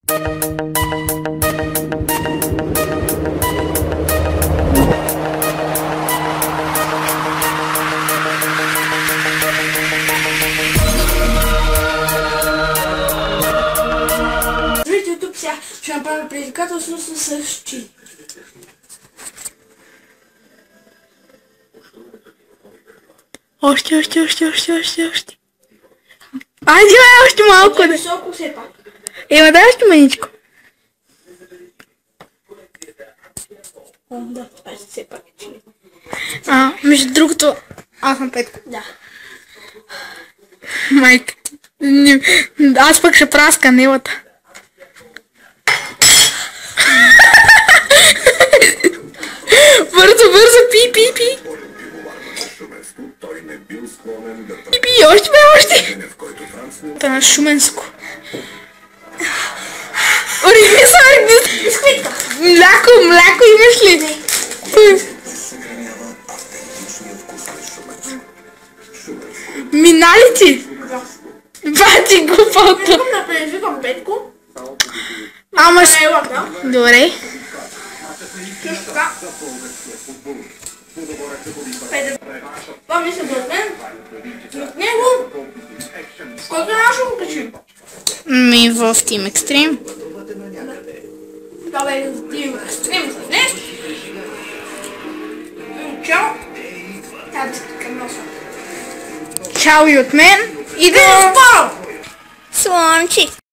Здравейте, YouTube, сега ще направя предизвикателство с щи. Още. Айде, още малко да. Високо все пак. Ема дай още маничко. Да, това ще все пак. Между другото, аз съм Петко. Да. Майка. Аз пък ще правя сканелата. Бързо, пи. Пи, още. Та на Шуменско. Оригни. Мляко имаш ли? Минали ти? Бати глупото. Искам да предизвикам Петко. Ама добре. Също така. Това мисля да от мен. От него. Който ще го качим. В Team Extreme. Това бе Team Extreme за днес. Чао. Трябва да спикам носа. Чао и от мен. И до... Спал! Слънчик.